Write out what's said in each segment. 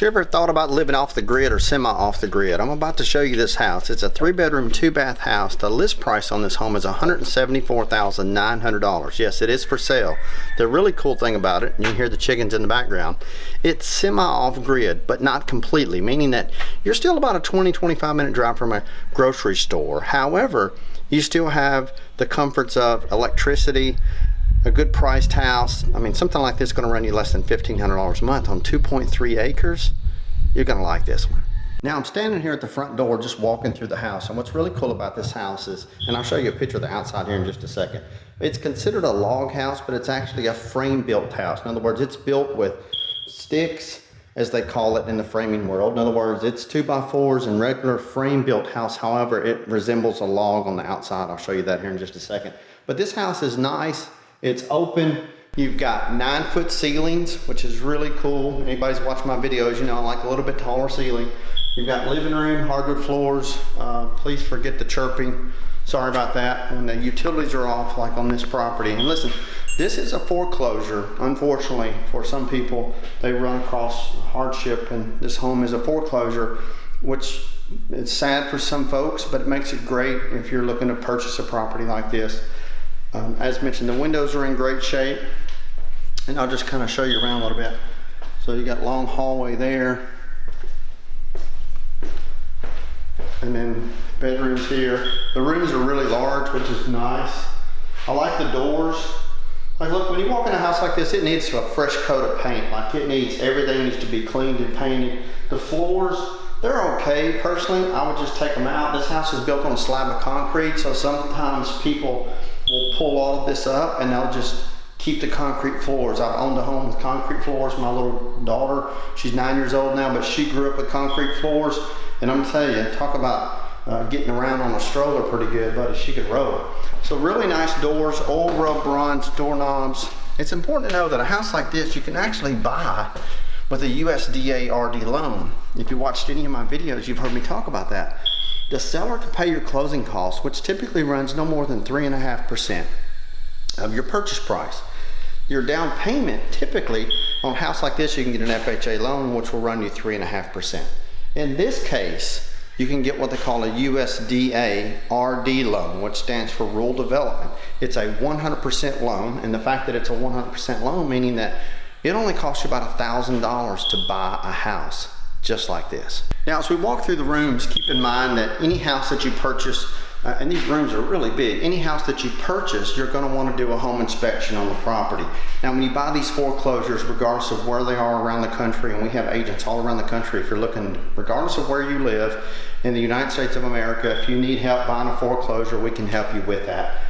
So you ever thought about living off the grid or semi off the grid? I'm about to show you this house. It's a 3-bedroom, 2-bath house. The list price on this home is $174,900. Yes, it is for sale. The really cool thing about it, and you can hear the chickens in the background, it's semi off grid, but not completely, meaning that you're still about a 20-25 minute drive from a grocery store. However, you still have the comforts of electricity, a good priced house. I mean, something like this is going to run you less than $1,500 a month on 2.3 acres. You're going to like this one. Now I'm standing here at the front door just walking through the house, and what's really cool about this house is, and I'll show you a picture of the outside here in just a second, it's considered a log house, but it's actually a frame built house. In other words, it's built with sticks, as they call it in the framing world. In other words, it's 2x4s and regular frame built house. However, it resembles a log on the outside. I'll show you that here in just a second. But this house is nice. It's open. You've got 9-foot ceilings, which is really cool. Anybody's watched my videos, you know I like a little bit taller ceiling. You've got living room, hardwood floors. Please forget the chirping. Sorry about that. And the utilities are off like on this property. And listen, this is a foreclosure. Unfortunately, for some people, they run across hardship, and this home is a foreclosure, which is sad for some folks, but it makes it great if you're looking to purchase a property like this. As mentioned, the windows are in great shape, and I'll just kind of show you around a little bit. So you got long hallway there, and then bedrooms here. The rooms are really large, which is nice. I like the doors. Like, look, when you walk in a house like this, it needs a fresh coat of paint. Like, it needs, everything needs to be cleaned and painted. The floors, they're okay. Personally, I would just take them out. This house is built on a slab of concrete, so sometimes people will pull all of this up and they'll just keep the concrete floors. I've owned a home with concrete floors. My little daughter, she's 9 years old now, but she grew up with concrete floors. And I'm telling you, talk about getting around on a stroller pretty good, buddy. She could roll. So really nice doors, oil rub bronze doorknobs. It's important to know that a house like this you can actually buy with a USDA RD loan. If you watched any of my videos, you've heard me talk about that. The seller can pay your closing costs, which typically runs no more than 3.5% of your purchase price. Your down payment, typically on a house like this, you can get an FHA loan, which will run you 3.5%. In this case, you can get what they call a USDA RD loan, which stands for Rural Development. It's a 100% loan, and the fact that it's a 100% loan, meaning that it only costs you about $1,000 to buy a house just like this. Now, as we walk through the rooms, keep in mind that any house that you purchase, and these rooms are really big, any house that you purchase, you're going to want to do a home inspection on the property. Now, when you buy these foreclosures, regardless of where they are around the country, and we have agents all around the country, if you're looking, regardless of where you live in the United States of America, if you need help buying a foreclosure, we can help you with that.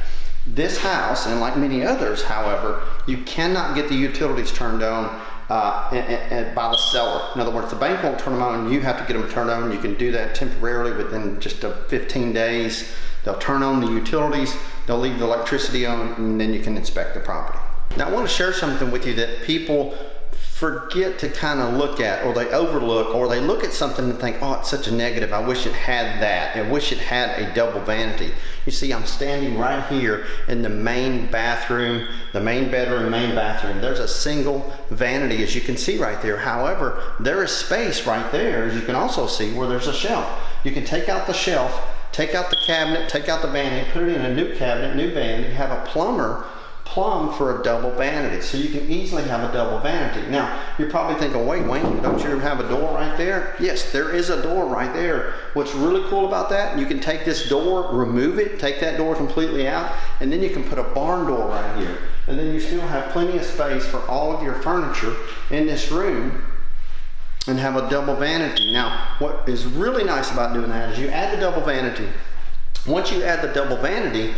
This house, and like many others, however, you cannot get the utilities turned on by the seller. In other words, the bank won't turn them on, you have to get them turned on. You can do that temporarily within just 15 days. They'll turn on the utilities, they'll leave the electricity on, and then you can inspect the property. Now, I want to share something with you that people forget to kind of look at, or they overlook, or they look at something and think, oh, it's such a negative, I wish it had that, I wish it had a double vanity. You see, I'm standing right here in the main bathroom, the main bedroom, main bathroom. There's a single vanity, as you can see right there. However, there is space right there, as you can also see, where there's a shelf. You can take out the shelf, take out the cabinet, take out the vanity, put it in a new cabinet, new vanity, have a plumber plumb for a double vanity, so you can easily have a double vanity. Now, you're probably thinking, wait, Wayne, don't you have a door right there? Yes, there is a door right there. What's really cool about that, you can take this door, remove it, take that door completely out, and then you can put a barn door right here. And then you still have plenty of space for all of your furniture in this room and have a double vanity. Now, what is really nice about doing that is you add the double vanity. Once you add the double vanity,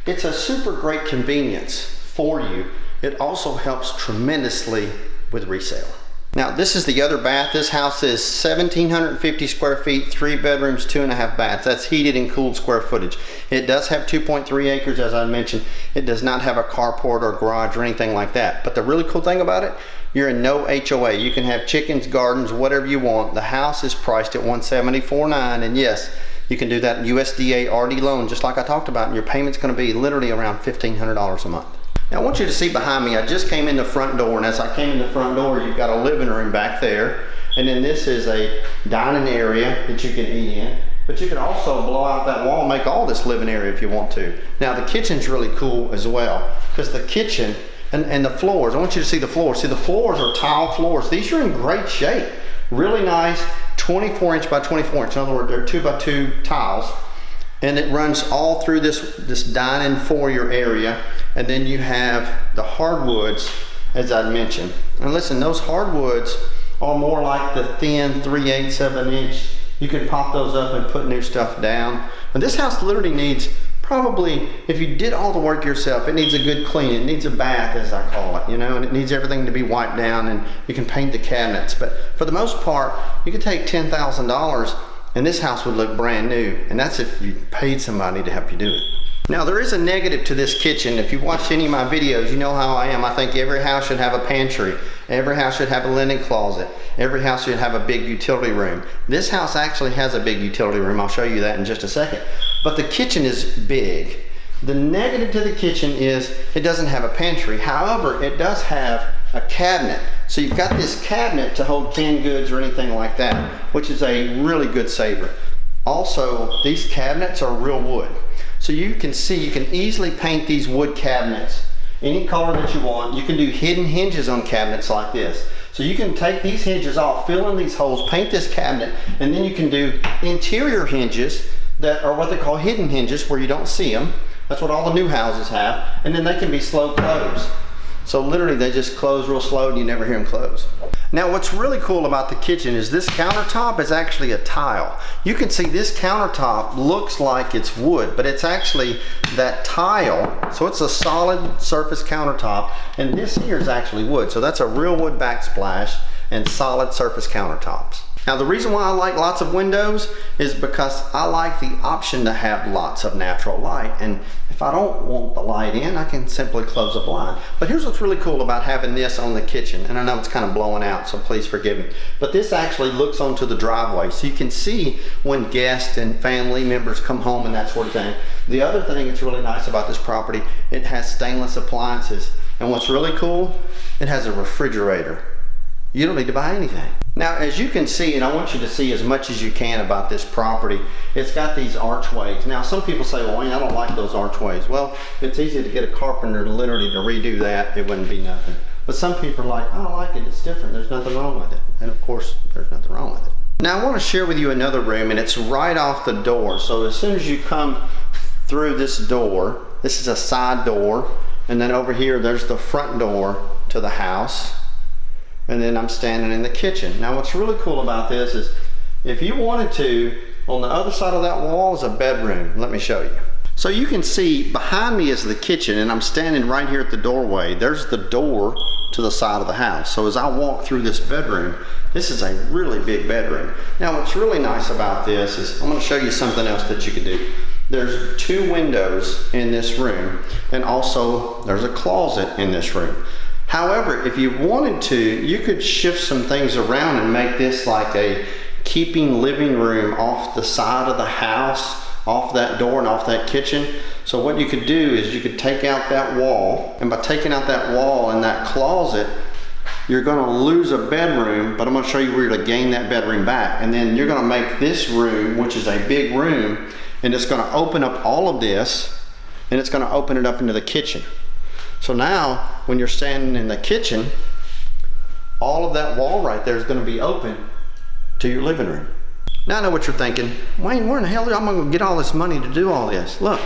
it's a super great convenience for you. It also helps tremendously with resale. Now, this is the other bath. This house is 1,750 square feet, 3 bedrooms, 2.5 baths. That's heated and cooled square footage. It does have 2.3 acres, as I mentioned. It does not have a carport or garage or anything like that. But the really cool thing about it, you're in no HOA. You can have chickens, gardens, whatever you want. The house is priced at $174,900, and yes, you can do that USDA RD loan, just like I talked about, and your payment's going to be literally around $1,500 a month. Now, I want you to see behind me, I just came in the front door, and as I came in the front door, you've got a living room back there. And then this is a dining area that you can eat in. But you can also blow out that wall and make all this living area if you want to. Now the kitchen's really cool as well, because the kitchen and the floors, I want you to see the floors. See, the floors are tile floors. These are in great shape. Really nice 24 inch by 24 inch. In other words, they're 2 by 2 tiles. And it runs all through this dining foyer area. And then you have the hardwoods, as I mentioned. And listen, those hardwoods are more like the thin 3/8 of an inch. You can pop those up and put new stuff down. And this house literally needs, probably, if you did all the work yourself, it needs a good clean. It needs a bath, as I call it, you know, and it needs everything to be wiped down, and you can paint the cabinets. But for the most part, you could take $10,000 and this house would look brand new. And that's if you paid somebody to help you do it. Now there is a negative to this kitchen. If you've watched any of my videos, you know how I am. I think every house should have a pantry. Every house should have a linen closet. Every house should have a big utility room. This house actually has a big utility room. I'll show you that in just a second. But the kitchen is big. The negative to the kitchen is it doesn't have a pantry. However, it does have a cabinet. So you've got this cabinet to hold canned goods or anything like that, which is a really good saver. Also, these cabinets are real wood. So you can see, you can easily paint these wood cabinets any color that you want. You can do hidden hinges on cabinets like this. So you can take these hinges off, fill in these holes, paint this cabinet, and then you can do interior hinges that are what they call hidden hinges, where you don't see them. That's what all the new houses have. And then they can be slow close. So literally they just close real slow and you never hear them close. Now what's really cool about the kitchen is this countertop is actually a tile. You can see this countertop looks like it's wood, but it's actually that tile. So it's a solid surface countertop, and this here is actually wood. So that's a real wood backsplash and solid surface countertops. Now the reason why I like lots of windows is because I like the option to have lots of natural light, and if I don't want the light in, I can simply close a blind. But here's what's really cool about having this on the kitchen, and I know it's kind of blowing out, so please forgive me, but this actually looks onto the driveway, so you can see when guests and family members come home and that sort of thing. The other thing that's really nice about this property, it has stainless appliances, and what's really cool, it has a refrigerator. You don't need to buy anything. Now, as you can see, and I want you to see as much as you can about this property, it's got these archways. Now, some people say, well, Wayne, I don't like those archways. Well, it's easy to get a carpenter literally to redo that. It wouldn't be nothing. But some people are like, I don't like it. It's different. There's nothing wrong with it. And of course, there's nothing wrong with it. Now, I want to share with you another room, and it's right off the door. So as soon as you come through this door, this is a side door, and then over here, there's the front door to the house. And then I'm standing in the kitchen. Now what's really cool about this is if you wanted to, on the other side of that wall is a bedroom. Let me show you. So you can see behind me is the kitchen, and I'm standing right here at the doorway. There's the door to the side of the house. So as I walk through this bedroom, this is a really big bedroom. Now what's really nice about this is I'm going to show you something else that you can do. There's 2 windows in this room, and also there's a closet in this room. However, if you wanted to, you could shift some things around and make this like a keeping living room off the side of the house, off that door and off that kitchen. So what you could do is you could take out that wall, and by taking out that wall and that closet, you're going to lose a bedroom, but I'm going to show you where to gain that bedroom back. And then you're going to make this room, which is a big room, and it's going to open up all of this, and it's going to open it up into the kitchen. So now, when you're standing in the kitchen, all of that wall right there is going to be open to your living room. Now I know what you're thinking, Wayne, where in the hell am I going to get all this money to do all this? Look,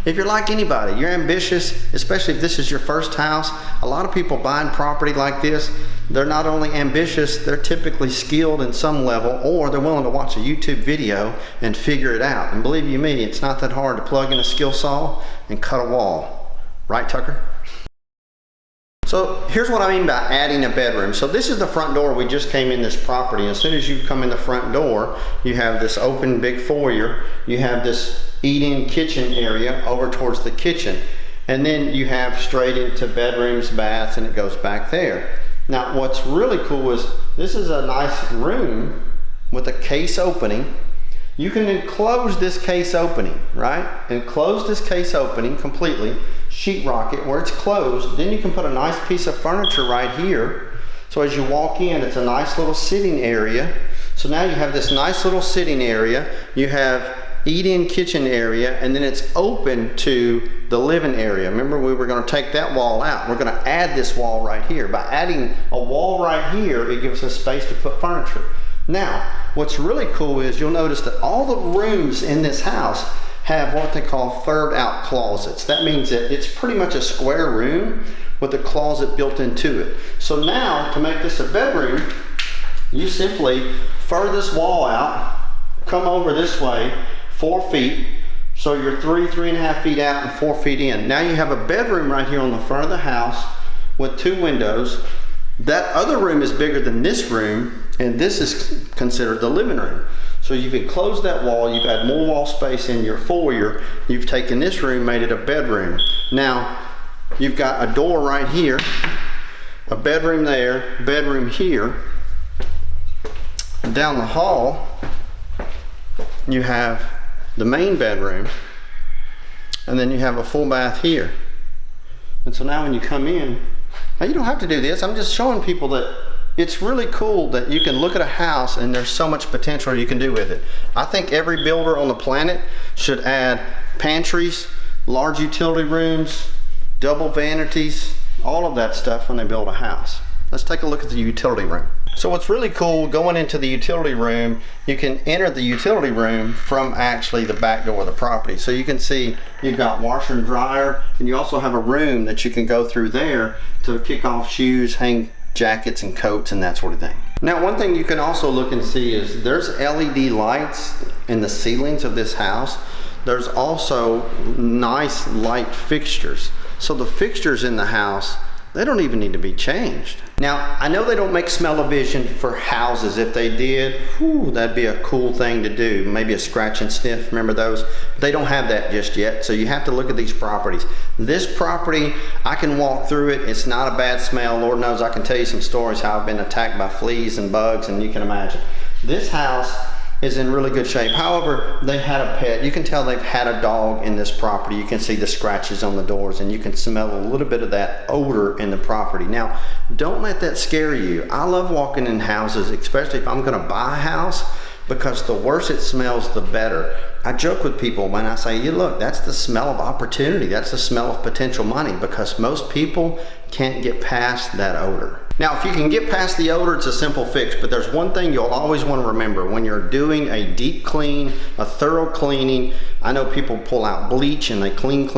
if you're like anybody, you're ambitious, especially if this is your first house. A lot of people buying property like this, they're not only ambitious, they're typically skilled in some level, or they're willing to watch a YouTube video and figure it out. And believe you me, it's not that hard to plug in a skill saw and cut a wall. Right, Tucker? So here's what I mean by adding a bedroom. So this is the front door. We just came in this property. As soon as you come in the front door, you have this open big foyer. You have this eat-in kitchen area over towards the kitchen. And then you have straight into bedrooms, baths, and it goes back there. Now what's really cool is this is a nice room with a case opening. You can enclose this case opening, right? Enclose this case opening completely, sheetrock it where it's closed. Then you can put a nice piece of furniture right here. So as you walk in, it's a nice little sitting area. So now you have this nice little sitting area. You have eat-in kitchen area, and then it's open to the living area. Remember, we were going to take that wall out. We're going to add this wall right here. By adding a wall right here, it gives us space to put furniture. Now, what's really cool is you'll notice that all the rooms in this house have what they call third out closets. That means that it's pretty much a square room with a closet built into it. So now, to make this a bedroom, you simply fur this wall out, come over this way 4 feet, so you're 3.5 feet out and 4 feet in. Now you have a bedroom right here on the front of the house with 2 windows. That other room is bigger than this room, and this is considered the living room. So you've enclosed that wall, you've had more wall space in your foyer, you've taken this room, made it a bedroom. Now, you've got a door right here, a bedroom there, bedroom here. Down the hall, you have the main bedroom, and then you have a full bath here. And so now when you come in, now you don't have to do this, I'm just showing people that it's really cool that you can look at a house and there's so much potential you can do with it. I think every builder on the planet should add pantries, large utility rooms, double vanities, all of that stuff when they build a house. Let's take a look at the utility room. So what's really cool, going into the utility room, you can enter the utility room from actually the back door of the property. So you can see you've got washer and dryer, and you also have a room that you can go through there to kick off shoes, hang jackets and coats and that sort of thing. Now, one thing you can also look and see is there's LED lights in the ceilings of this house. There's also nice light fixtures. So the fixtures in the house, they don't even need to be changed. Now, I know they don't make smell-o-vision for houses. If they did, whew, that'd be a cool thing to do. Maybe a scratch and sniff, remember those? They don't have that just yet, so you have to look at these properties. This property, I can walk through it. It's not a bad smell. Lord knows I can tell you some stories how I've been attacked by fleas and bugs, and you can imagine. This house is in really good shape. However, they had a pet. You can tell they've had a dog in this property. You can see the scratches on the doors, and you can smell a little bit of that odor in the property. Now, don't let that scare you. I love walking in houses, especially if I'm gonna buy a house, because the worse it smells, the better. I joke with people when I say, look, that's the smell of opportunity. That's the smell of potential money, because most people can't get past that odor. Now, if you can get past the odor, it's a simple fix, but there's one thing you'll always want to remember when you're doing a deep clean, a thorough cleaning. I know people pull out bleach and they clean,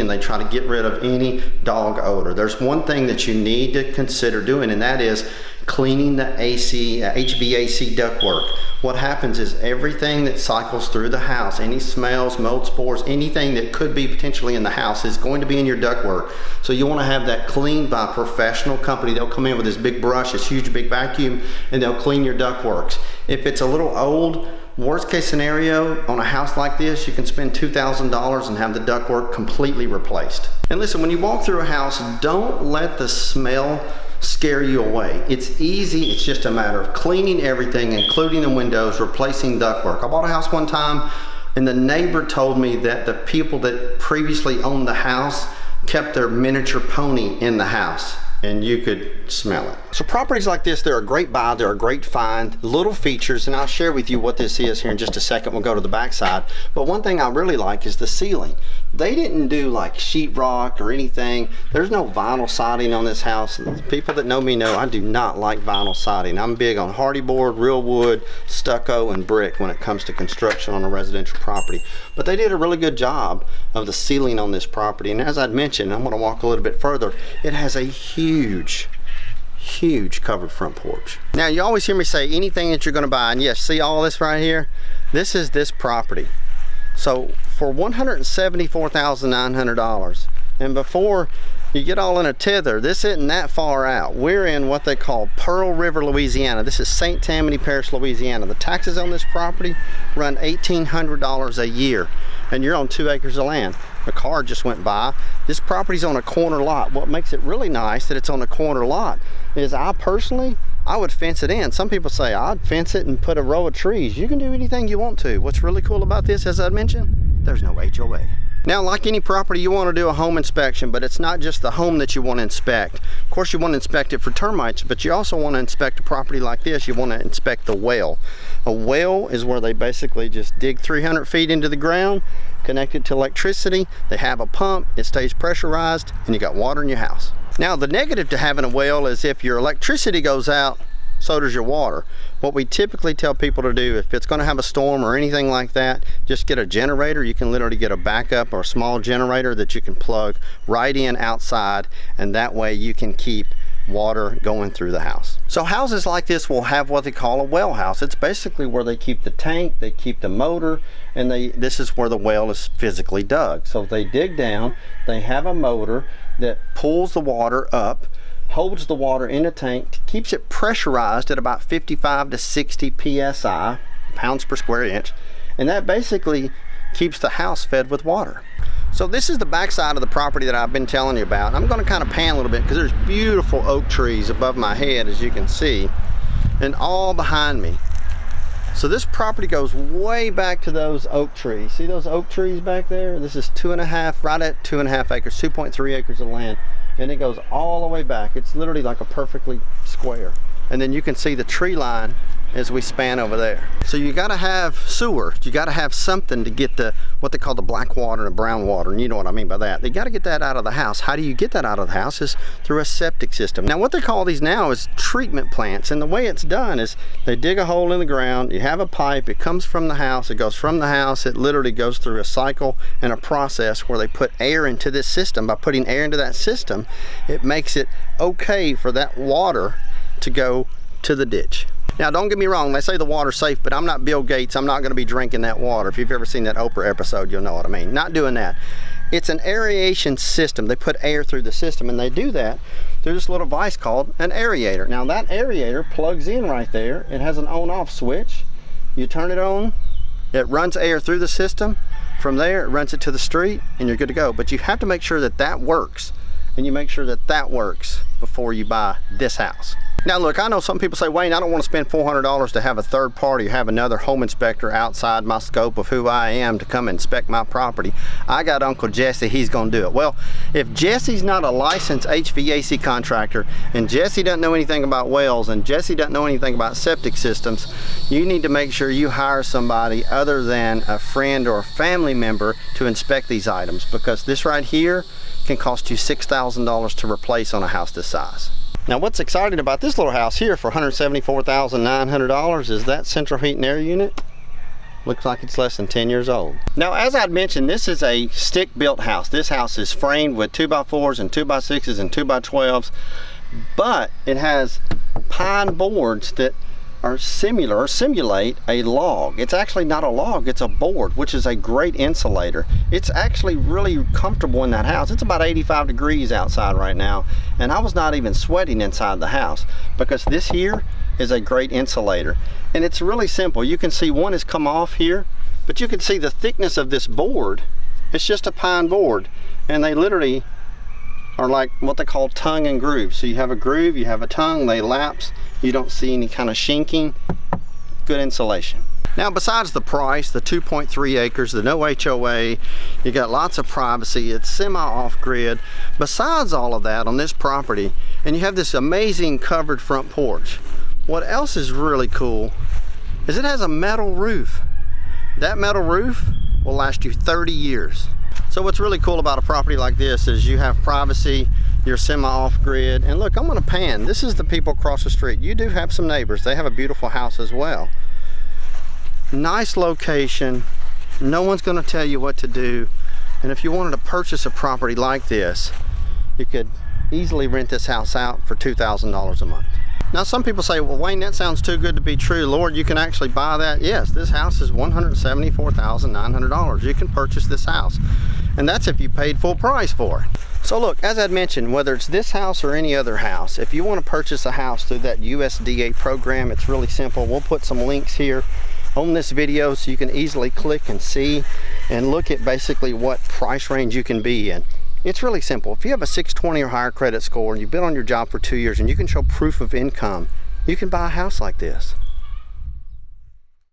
and they try to get rid of any dog odor. There's one thing that you need to consider doing, and that is cleaning the HVAC ductwork. What happens is everything that cycles through the house, any smells, mold spores, anything that could be potentially in the house is going to be in your ductwork. So you want to have that cleaned by a professional company. They'll come in with this big brush, this huge big vacuum, and they'll clean your ductworks. If it's a little old, worst case scenario, on a house like this, you can spend $2,000 and have the ductwork completely replaced. And listen, when you walk through a house, don't let the smell scare you away. It's easy. It's just a matter of cleaning everything, including the windows, replacing ductwork. I bought a house one time, and the neighbor told me that the people that previously owned the house kept their miniature pony in the house, and you could smell it. So properties like this, they're a great buy, they're a great find, little features, and I'll share with you what this is here in just a second. We'll go to the back side. But one thing I really like is the ceiling. They didn't do like sheetrock or anything. There's no vinyl siding on this house. People that know me know I do not like vinyl siding. I'm big on hardy board, real wood, stucco, and brick when it comes to construction on a residential property. But they did a really good job of the ceiling on this property. And as I'd mentioned, I'm going to walk a little bit further. It has a huge covered front porch. Now, you always hear me say anything that you're going to buy, and yes, see all this right here? This is this property. So for $174,900, and before you get all in a tither, this isn't that far out. We're in what they call Pearl River, Louisiana. This is St. Tammany Parish, Louisiana. The taxes on this property run $1,800 a year, and you're on 2 acres of land. A car just went by. This property's on a corner lot. What makes it really nice that it's on a corner lot is I would fence it in. Some people say I'd fence it and put a row of trees. You can do anything you want to. What's really cool about this, as I mentioned, there's no HOA. Now, like any property, you want to do a home inspection, but it's not just the home that you want to inspect. Of course, you want to inspect it for termites, but you also want to inspect a property like this. You want to inspect the well. A well is where they basically just dig 300 feet into the ground, connect it to electricity. They have a pump, it stays pressurized, and you got water in your house. Now, the negative to having a well is if your electricity goes out, so does your water. What we typically tell people to do, if it's going to have a storm or anything like that, just get a generator. You can literally get a backup or a small generator that you can plug right in outside, and that way you can keep water going through the house. So houses like this will have what they call a well house. It's basically where they keep the tank, they keep the motor, and this is where the well is physically dug. So they dig down, they have a motor that pulls the water up, holds the water in a tank, keeps it pressurized at about 55 to 60 psi, pounds per square inch, and that basically keeps the house fed with water. So this is the back side of the property that I've been telling you about. I'm going to kind of pan a little bit because there's beautiful oak trees above my head, as you can see, and all behind me. So this property goes way back to those oak trees. See those oak trees back there? This is right at 2.5 acres, 2.3 acres of land. And it goes all the way back. It's literally like a perfectly square. And then you can see the tree line as we span over there. So you gotta have sewer. You gotta have something to get what they call the black water and brown water, and you know what I mean by that. They gotta get that out of the house. How do you get that out of the house? Is through a septic system. Now what they call these now is treatment plants, and the way it's done is they dig a hole in the ground, you have a pipe, it comes from the house, it goes from the house, it literally goes through a cycle and a process where they put air into this system. By putting air into that system, it makes it okay for that water to go to the ditch. Now don't get me wrong, they say the water's safe, but I'm not Bill Gates. I'm not going to be drinking that water. If you've ever seen that Oprah episode, you'll know what I mean. Not doing that. It's an aeration system. They put air through the system, and they do that through this little device called an aerator. Now that aerator plugs in right there. It has an on-off switch. You turn it on, it runs air through the system. From there, it runs it to the street, and you're good to go. But you have to make sure that that works, and you make sure that that works before you buy this house. Now look, I know some people say, Wayne, I don't want to spend $400 to have a third party, have another home inspector outside my scope of who I am to come inspect my property. I got Uncle Jesse, he's going to do it. Well, if Jesse's not a licensed HVAC contractor, and Jesse doesn't know anything about wells, and Jesse doesn't know anything about septic systems, you need to make sure you hire somebody other than a friend or a family member to inspect these items, because this right here can cost you $6,000 to replace on a house this size. Now what's exciting about this little house here for $174,900 is that central heat and air unit looks like it's less than 10 years old. Now as I'd mentioned, this is a stick built house. This house is framed with 2x4s and 2x6s and 2x12s, but it has pine boards that are simulate a log. It's actually not a log, it's a board, which is a great insulator. It's actually really comfortable in that house. It's about 85 degrees outside right now, and I was not even sweating inside the house because this here is a great insulator. And it's really simple. You can see one has come off here, but you can see the thickness of this board. It's just a pine board, and they literally are like what they call tongue and groove. So you have a groove, you have a tongue, they lapse, you don't see any kind of shinking. Good insulation. Now besides the price, the 2.3 acres, the no HOA, you got lots of privacy, it's semi off-grid. Besides all of that on this property, and you have this amazing covered front porch. What else is really cool is it has a metal roof. That metal roof will last you 30 years. So what's really cool about a property like this is you have privacy, you're semi-off-grid, and look, I'm gonna pan. This is the people across the street. You do have some neighbors. They have a beautiful house as well. Nice location. No one's gonna tell you what to do. And if you wanted to purchase a property like this, you could easily rent this house out for $2,000 a month. Now some people say, well Wayne, that sounds too good to be true. Lord, you can actually buy that. Yes, this house is $174,900. You can purchase this house. And that's if you paid full price for it. So look, as I'd mentioned, whether it's this house or any other house, if you want to purchase a house through that USDA program, it's really simple. We'll put some links here on this video so you can easily click and see and look at basically what price range you can be in. It's really simple. If you have a 620 or higher credit score and you've been on your job for 2 years and you can show proof of income, you can buy a house like this.